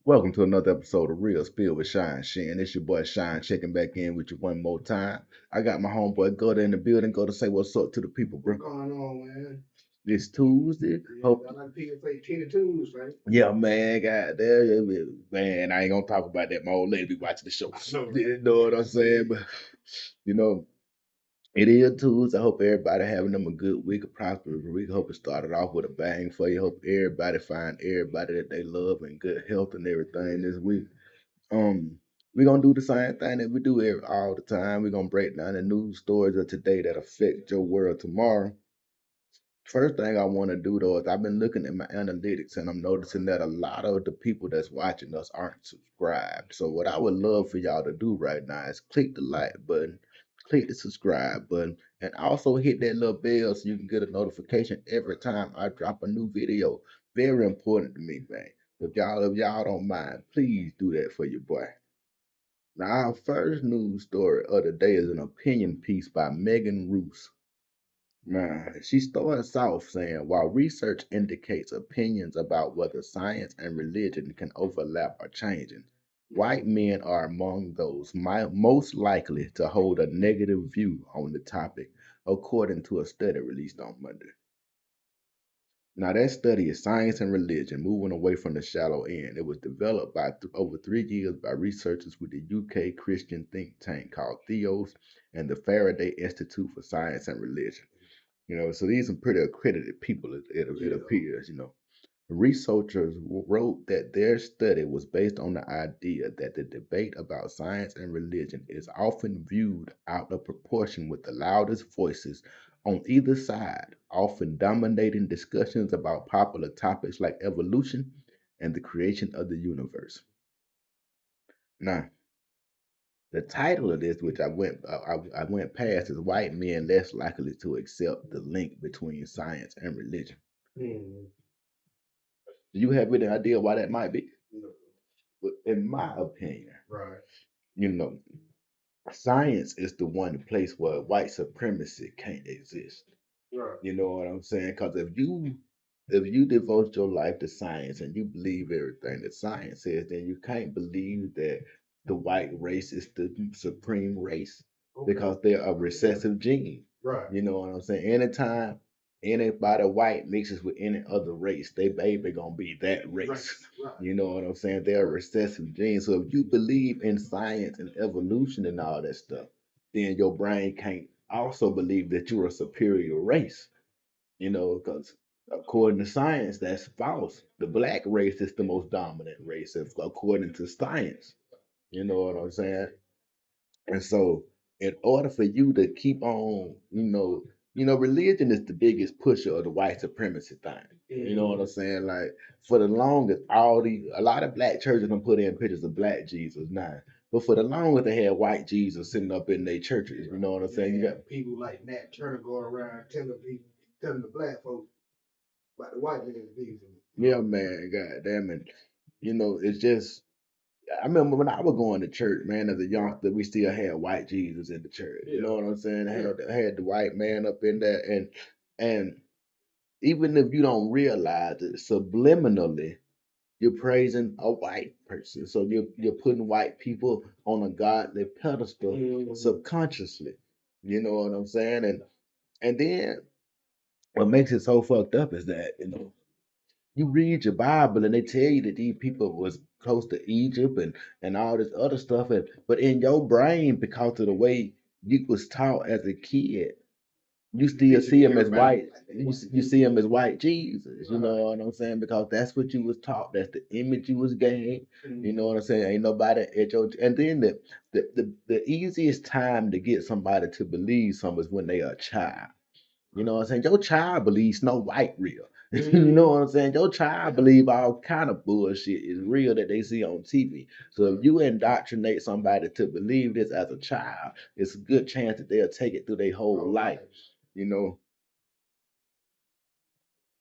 Welcome to another episode of Real Spill with Shyne Shin. It's your boy Shyne checking back in with you one more time. I got my homeboy Gutter in the building. Go to say what's up to the people, bro. What's going on, man? It's Tuesday. Hope. I like people say 10 to 2s, right? Yeah, man, God damn, man, I ain't gonna talk about that. My old lady be watching the show. You know what I'm saying? But you know, it is Tuesday. I hope everybody having them a good week, a prosperous week. Hope it started off with a bang for you. Hope everybody find everybody that they love and good health and everything this week. Um, we're gonna do the same thing that we do all the time. We're gonna break down the news stories of today that affect your world tomorrow. First thing I want to do though is I've been looking at my analytics and I'm noticing that a lot of the people that's watching us aren't subscribed. So what I would love for y'all to do right now is click the like button, click the subscribe button, and also hit that little bell so you can get a notification every time I drop a new video. Very important to me, man. If y'all don't mind, please do that for your boy. Now, our first news story of the day is an opinion piece by Megan Roos. Now, she starts off saying, while research indicates opinions about whether science and religion can overlap are changing, white men are among those most likely to hold a negative view on the topic, according to a study released on Monday. Now, that study is Science and Religion, Moving Away from the Shallow End. It was developed by over 3 years by researchers with the UK Christian think tank called Theos and the Faraday Institute for Science and Religion. So these are pretty accredited people, it appears. Researchers wrote that their study was based on the idea that the debate about science and religion is often viewed out of proportion with the loudest voices on either side, often dominating discussions about popular topics like evolution and the creation of the universe. Now, the title of this, which I went past, is "White Men Less Likely to Accept the Link Between Science and Religion." Hmm. Do you have any idea why that might be? But in my opinion, Right. you know, science is the one place where white supremacy can't exist. Right. You know what I'm saying? Because if you devote your life to science and you believe everything that science says, then you can't believe that the white race is the supreme race because they're a recessive gene. Right. You know what I'm saying? Anytime anybody white mixes with any other race, they baby gonna be that race. Right. You know what I'm saying? They're a recessive gene. So if you believe in science and evolution and all that stuff, then your brain can't also believe that you're a superior race. Because according to science, that's false. The black race is the most dominant race, according to science. You know what I'm saying? And so, in order for you to keep on, religion is the biggest pusher of the white supremacy thing. You know what I'm saying? Like for the longest, a lot of black churches don't put in pictures of black Jesus now. But for the longest, they had white Jesus sitting up in their churches. You know what I'm saying? You got people like Nat Turner going around telling the black folks about the white man's Jesus. yeah, man, god damn it. It's just I remember when I was going to church, man, as a youngster, we still had white Jesus in the church. You know what I'm saying? I had the white man up in there, and even if you don't realize it, subliminally, you're praising a white person. So you're putting white people on a godly pedestal subconsciously. You know what I'm saying? And then what makes it so fucked up is that, you read your Bible and they tell you that these people was close to Egypt and all this other stuff, but in your brain, because of the way you was taught as a kid, you still see him as white. You see him as white Jesus. You know what I'm saying? Because that's what you was taught. That's the image you was gave. You know what I'm saying? Ain't nobody at your and then the easiest time to get somebody to believe something is when they are a child. You know what I'm saying? Your child believes Snow White real. You know what I'm saying? Your child believe all kind of bullshit is real that they see on TV. So if you indoctrinate somebody to believe this as a child, it's a good chance that they'll take it through their whole life. You know,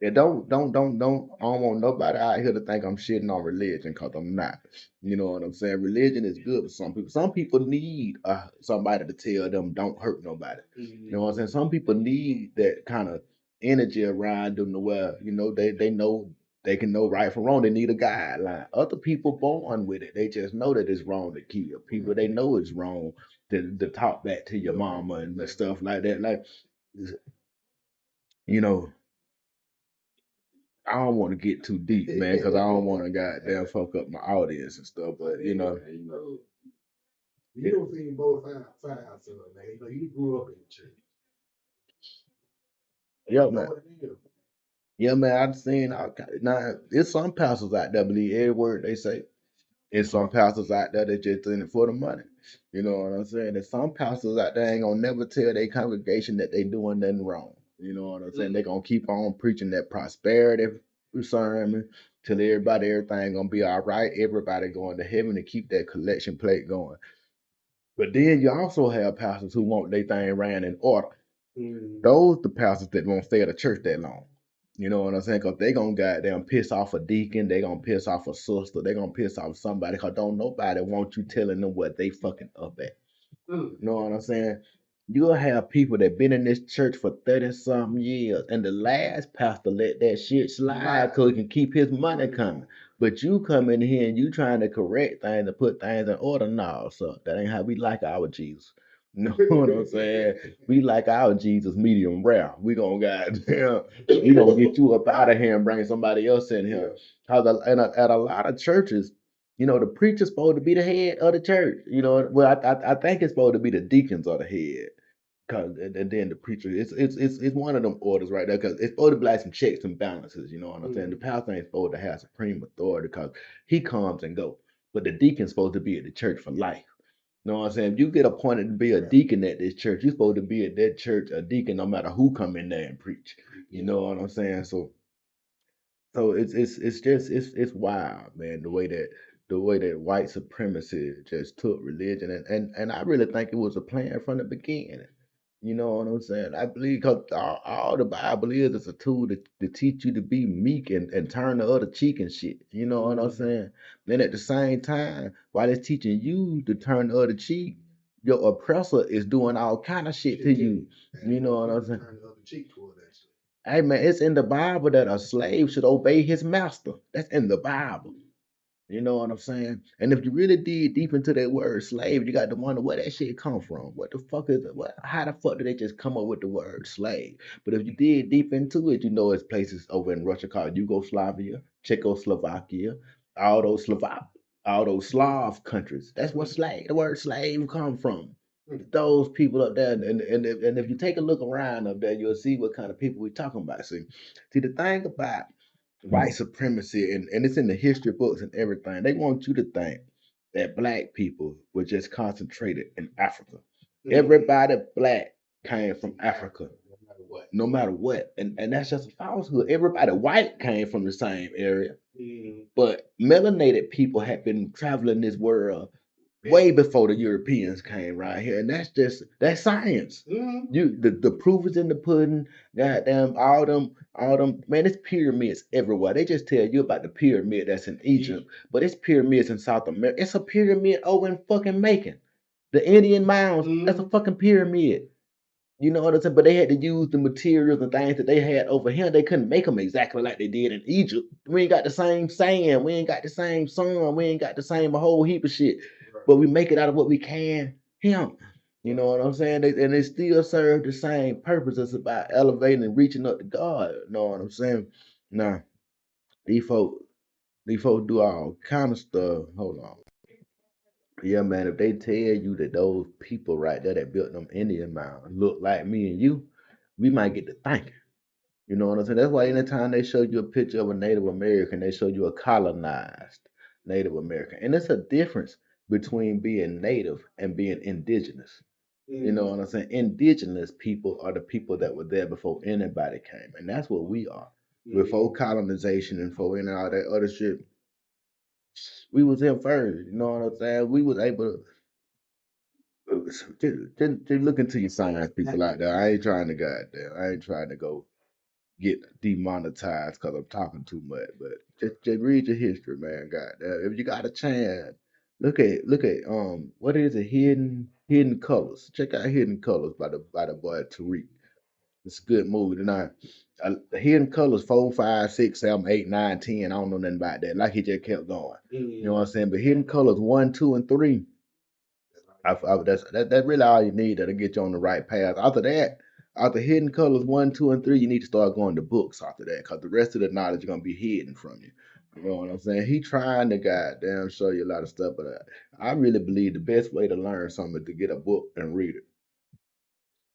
and don't I don't want nobody out here to think I'm shitting on religion because I'm not. You know what I'm saying? Religion is good for some people. Some people need somebody to tell them don't hurt nobody. You know what I'm saying? Some people need that kind of energy around them to where they know They can know right from wrong. They need a guideline. Other people born with it. They just know that it's wrong to kill people. They know it's wrong to talk back to your mama and stuff like that. Like, you know, I don't want to get too deep, man, because I don't want to goddamn fuck up my audience and stuff. But you don't see both sides of it, man. You grew up in the church. Yeah, man. Yeah, man. I've seen now. There's some pastors out there believe every word they say. There's some pastors out there that just in it for the money. You know what I'm saying? There's some pastors out there ain't gonna never tell their congregation that they doing nothing wrong. You know what I'm saying? They gonna keep on preaching that prosperity sermon till everything gonna be all right. Everybody going to heaven to keep that collection plate going. But then you also have pastors who want their thing ran in order. Those the pastors that won't stay at a church that long. You know what I'm saying? Because they going to goddamn piss off a deacon. They going to piss off a sister. They going to piss off somebody because don't nobody want you telling them what they fucking up at. You know what I'm saying? You'll have people that been in this church for 30-something years, and the last pastor let that shit slide so he can keep his money coming. But you come in here and you trying to correct things and put things in order. No, so that ain't how we like our Jesus. You know what I'm saying? We like our Jesus medium rare. We gonna goddamn, we gonna get you up out of here and bring somebody else in here. Cause at a lot of churches, the preacher's supposed to be the head of the church. Well, I think it's supposed to be the deacons are the head. Cause and then the preacher, it's one of them orders right there. Cause it's supposed to be like some checks and balances. You know what I'm saying? The pastor ain't supposed to have supreme authority because he comes and go, but the deacon's supposed to be at the church for life. You know what I'm saying? If you get appointed to be a deacon at this church, you're supposed to be at that church a deacon no matter who come in there and preach. You know what I'm saying? So it's wild, man, the way that white supremacy just took religion and I really think it was a plan from the beginning. You know what I'm saying? I believe because all the Bible is a tool to teach you to be meek and turn the other cheek and shit. You know what I'm saying? Then at the same time, while it's teaching you to turn the other cheek, your oppressor is doing all kind of shit to you. You know what I'm saying? Turn the other cheek toward that shit. Hey man, it's in the Bible that a slave should obey his master. That's in the Bible. You know what I'm saying? And if you really dig deep into that word slave, you got to wonder where that shit come from. What the fuck is it? How the fuck did they just come up with the word slave? But if you dig deep into it, it's places over in Russia called Yugoslavia, Czechoslovakia, all those all those Slav countries. That's what the word slave come from. Those people up there, and if you take a look around up there, you'll see what kind of people we're talking about. See the thing about white supremacy, and it's in the history books and everything. They want you to think that black people were just concentrated in Africa. Everybody black came from Africa, no matter what. And that's just a falsehood. Everybody white came from the same area. But melanated people had been traveling this world way before the Europeans came right here, and that's science. The proof is in the pudding. Goddamn, all them man, it's pyramids everywhere. They just tell you about the pyramid that's in Egypt, but it's pyramids in South America. It's a pyramid over in fucking Macon. The Indian mounds, that's a fucking pyramid. You know what I'm saying? But they had to use the materials and things that they had over here. They couldn't make them exactly like they did in Egypt. We ain't got the same sand. We ain't got the same sun. We ain't got the same a whole heap of shit. But we make it out of what we can. Him. You know what I'm saying? And they still serve the same purpose. It's about elevating and reaching up to God. You know what I'm saying? Now, these folks, these folks do all kind of stuff. Hold on. Yeah, man, if they tell you that those people right there that built them Indian mounds look like me and you, we might get to thinking. You know what I'm saying? That's why anytime they show you a picture of a Native American, they show you a colonized Native American. And it's a difference between being native and being indigenous. You know what I'm saying? Indigenous people are the people that were there before anybody came. And that's what we are. Before colonization and before any all that other shit, we was here first. You know what I'm saying? We was able to look into your science people out there. I ain't trying to goddamn. I ain't trying to go get demonetized because I'm talking too much. But just read your history, man. Goddamn. If you got a chance, look at what is it? Hidden Colors. Check out Hidden Colors by the boy Tariq. It's a good movie tonight. Hidden colors 4, 5, 6, 7, 8, 9, 10. I don't know nothing about that. Like he just kept going. You know what I'm saying? But hidden colors 1, 2, and 3. That's really all you need to get you on the right path. After that, after hidden colors 1, 2, and 3, you need to start going to books after that, because the rest of the knowledge is gonna be hidden from you. You know what I'm saying? He trying to goddamn show you a lot of stuff, but I really believe the best way to learn something is to get a book and read it.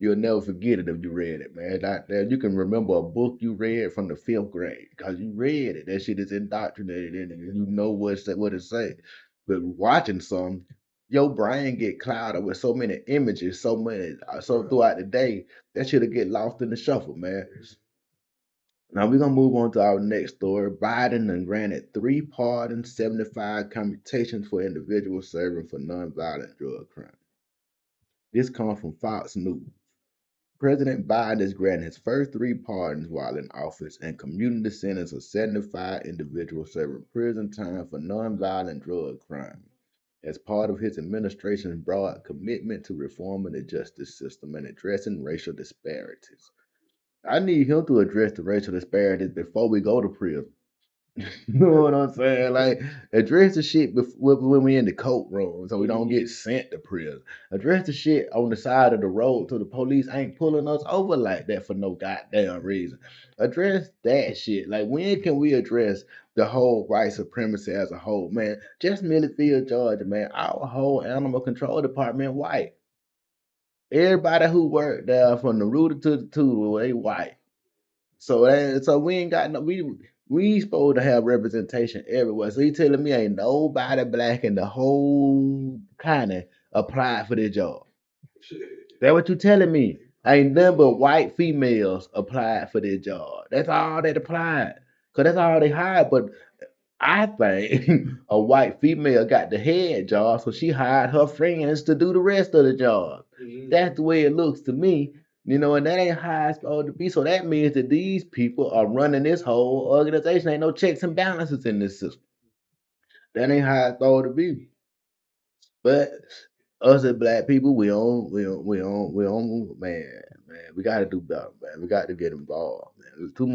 You'll never forget it if you read it, man. You can remember a book you read from the 5th grade because you read it. That shit is indoctrinated in you. You know what it say. But watching some, your brain get clouded with so many images, so throughout the day, that shit'll get lost in the shuffle, man. Now we're gonna move on to our next story. Biden and granted 3 pardons, 75 commutations for individuals serving for nonviolent drug crime. This comes from Fox News. President Biden is granting his first 3 pardons while in office and commuting the sentence of 75 individuals serving prison time for nonviolent drug crime as part of his administration's broad commitment to reforming the justice system and addressing racial disparities. I need him to address the racial disparities before we go to prison. You know what I'm saying? Like, address the shit when we in the courtroom so we don't get sent to prison. Address the shit on the side of the road so the police ain't pulling us over like that for no goddamn reason. Address that shit. Like, when can we address the whole white supremacy as a whole, man? Just Millfield, Georgia, man. Our whole animal control department white. Everybody who worked there from the rooter to the tutor, they white. So we ain't got no we supposed to have representation everywhere. So you telling me ain't nobody black in the whole county applied for this job? That what you telling me? Ain't nothing but white females applied for this job. That's all that applied. Cause that's all they hired. But I think a white female got the head job, so she hired her friends to do the rest of the job. That's the way it looks to me. And that ain't how it's supposed to be. So that means that these people are running this whole organization. Ain't no checks and balances in this system. That ain't how it's supposed to be. But us as black people, man, we gotta do better, man. We got to get involved, man. There's too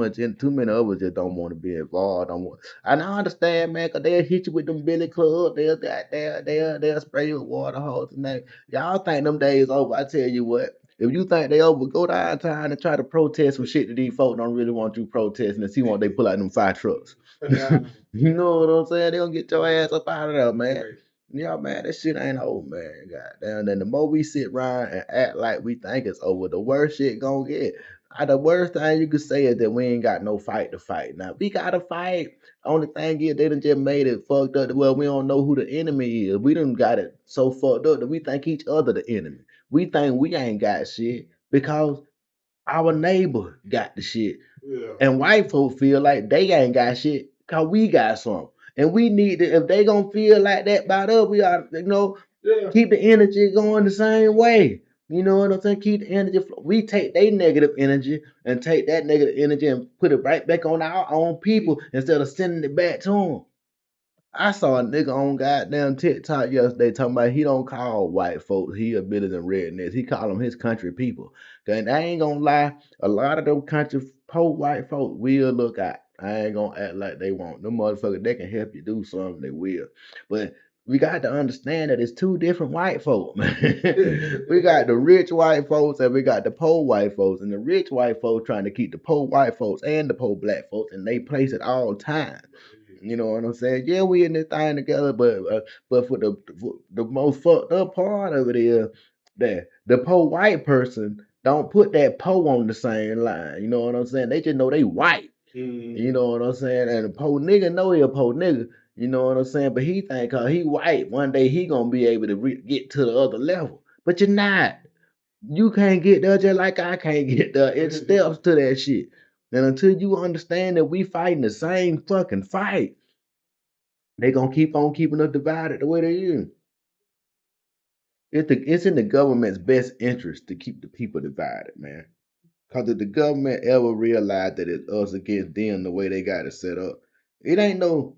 many of us just don't want to be involved. Don't want, and I understand, man, cause they'll hit you with them billy clubs, they'll spray you with water hose and that. Y'all think them days over? I tell you what. If you think they over, go downtown and try to protest some shit that these folks don't really want you protesting and see what they pull out them fire trucks. You know what I'm saying? They gonna get your ass up out of there, man. Yeah, man, that shit ain't over, man. Goddamn. Then the more we sit around and act like we think it's over, the worse shit gonna get. The worst thing you could say is that we ain't got no fight to fight. Now we gotta fight. Only thing is they done just made it fucked up. Well, we don't know who the enemy is. We done got it so fucked up that we think each other the enemy. We think we ain't got shit because our neighbor got the shit. Yeah. And white folk feel like they ain't got shit because we got some. And we need to, if they gonna feel like that about us, we ought to, keep the energy going the same way. You know what I'm saying? Keep the energy. We take their negative energy and take that negative energy and put it right back on our own people instead of sending it back to them. I saw a nigga on goddamn TikTok yesterday talking about he don't call white folks hillbillies and rednecks. He call them his country people. And I ain't gonna lie, a lot of them country poor white folks will look out. I ain't gonna act like they won't. Them motherfuckers, they can help you do something, they will. But we got to understand that it's two different white folks, man. We got the rich white folks and we got the poor white folks. And the rich white folks trying to keep the poor white folks and the poor black folks in they place at all times. You know what I'm saying? Yeah, we in this thing together, but for the most fucked up part of it is that the poor white person don't put that po on the same line. You know what I'm saying? They just know they white. You know what I'm saying? And the poor nigga know he a poor nigga. You know what I'm saying? But he think cause he white, one day he gonna be able to get to the other level. But you're not. You can't get there just like I can't get there. It steps to that shit. And until you understand that we fighting the same fucking fight, they gonna keep on keeping us divided the way they is. It's in the government's best interest to keep the people divided, man. Cause if the government ever realized that it's us against them the way they got it set up, it ain't no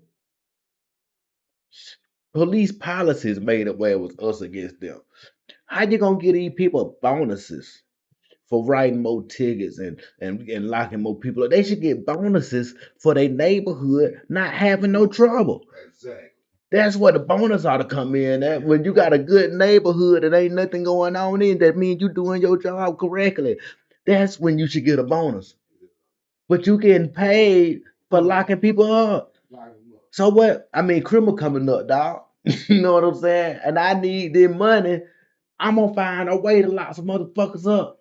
police policies made it where it was us against them. How you gonna give these people bonuses for writing more tickets and locking more people up. They should get bonuses for their neighborhood not having no trouble. Exactly. That's where the bonus ought to come in. That when you got a good neighborhood and ain't nothing going on in, that means you doing your job correctly. That's when you should get a bonus. But you getting paid for locking people up. So what? I mean, criminal coming up, dog. You know what I'm saying? And I need this money. I'm gonna find a way to lock some motherfuckers up.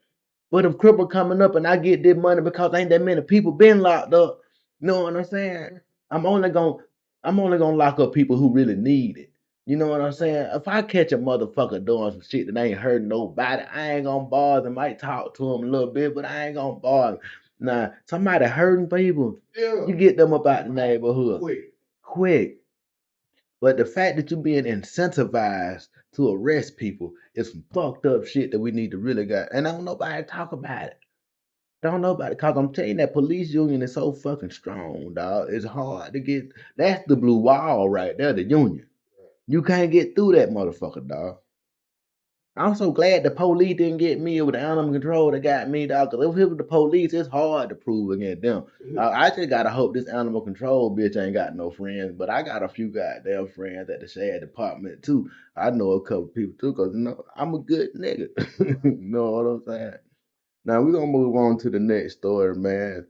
But if cripple coming up and I get this money because ain't that many people been locked up, you know what I'm saying? I'm only gonna lock up people who really need it. You know what I'm saying? If I catch a motherfucker doing some shit that ain't hurting nobody, I ain't gonna bother. Might talk to him a little bit, but I ain't gonna bother. Nah, somebody hurting people, you get them up out the neighborhood quick. But the fact that you're being incentivized to arrest people is some fucked up shit that we need to really got. And don't nobody talk about it. Don't nobody, cause I'm telling you that police union is so fucking strong, dog. It's hard to get. That's the blue wall right there, the union. You can't get through that motherfucker, dog. I'm so glad the police didn't get me with the animal control that got me, dog. Cause if it was the police, it's hard to prove against them. I just gotta hope this animal control bitch ain't got no friends, but I got a few goddamn friends at the sheriff department too. I know a couple people too, cause you know I'm a good nigga. You know what I'm saying? Now we're gonna move on to the next story, man.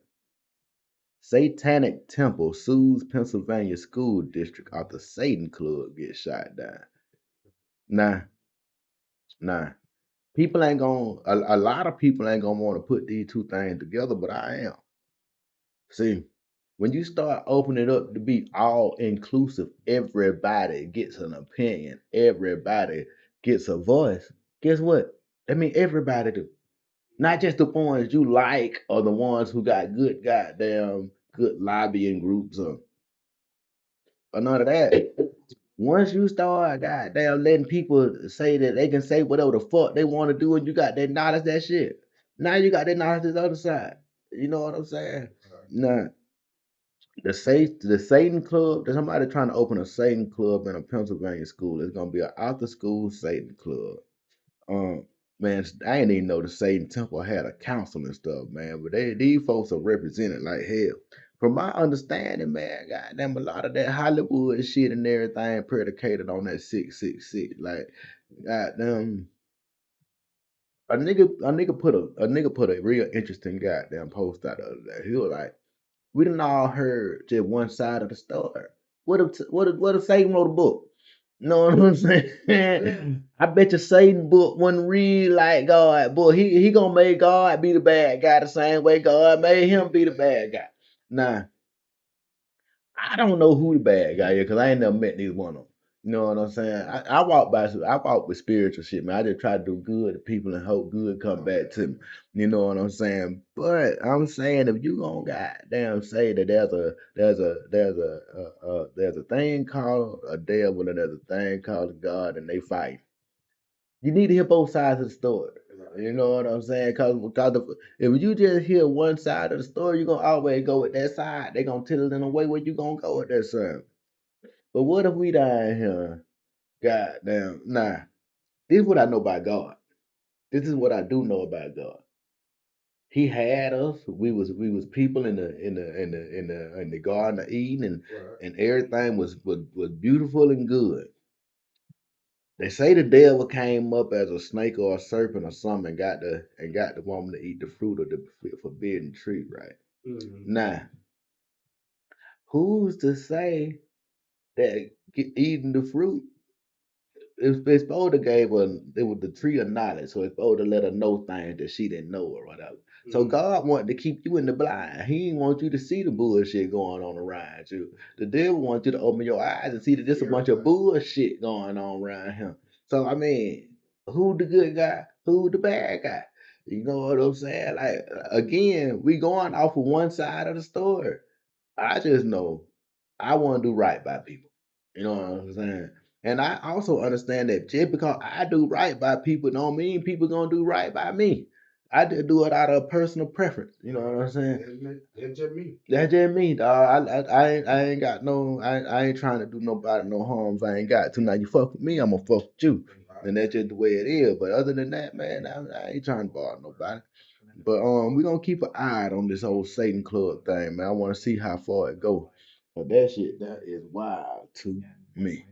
Satanic Temple sues Pennsylvania school district after Satan Club gets shot down. Nah, nah. People ain't gonna a lot of people ain't gonna want to put these two things together, but I am. See, when you start opening it up to be all inclusive, everybody gets an opinion, everybody gets a voice. Guess what? I mean everybody do. Not just the ones you like or the ones who got good goddamn good lobbying groups or none of that. Once you start goddamn letting people say that they can say whatever the fuck they want to do and you got that knowledge that shit. Now you got that knowledge this other side. You know what I'm saying? Now the Satan Club, there's somebody trying to open a Satan Club in a Pennsylvania school. It's gonna be an after school Satan Club. Um, man, I didn't even know the Satan Temple had a council and stuff, man. But these folks are represented like hell. From my understanding, man, goddamn, a lot of that Hollywood shit and everything predicated on that 666. Like, goddamn, a nigga put a real interesting goddamn post out the other day. He was like, we done all heard just one side of the story. What if Satan wrote a book? Know what I'm saying? I bet you Satan book wasn't real like God. Boy, he gonna make God be the bad guy the same way God made him be the bad guy. Now, I don't know who the bad guy is because I ain't never met neither one of them. You know what I'm saying? I walk with spiritual shit, man. I just try to do good to people and hope good come back to me. You know what I'm saying? But I'm saying if you gonna goddamn say that there's a thing called a devil and there's a thing called a God and they fight, you need to hear both sides of the story. You know what I'm saying? Because if you just hear one side of the story, you're gonna always go with that side. They're gonna tell it in a way where you gonna go with that side. But what if we down here? Goddamn, nah. This is what I know about God. This is what I do know about God. He had us. We was people in the Garden of Eden, and everything was beautiful and good. They say the devil came up as a snake or a serpent or something and got the woman to eat the fruit of the forbidden tree, right? Now, who's to say that eating the fruit it's supposed to gave her it was the tree of knowledge, so it's supposed to let her know things that she didn't know or whatever. So God wanted to keep you in the blind. He didn't want you to see the bullshit going on around you. The devil wants you to open your eyes and see that there's a bunch of bullshit going on around him. So I mean, who the good guy? Who the bad guy? You know what I'm saying? Like again, we going off of one side of the story. I just know I want to do right by people. You know what I'm saying? And I also understand that just because I do right by people don't mean people gonna do right by me. I just do it out of personal preference. You know what I'm saying? That's just me. That's just me, dog. I ain't got no. I ain't trying to do nobody no harm if I ain't got to. Now you fuck with me, I'm gonna fuck with you. and that's just the way it is. But other than that, man, I ain't trying to bother nobody. But we're gonna keep an eye on this whole Satan Club thing, man. I want to see how far it go. But that shit that is wild to me.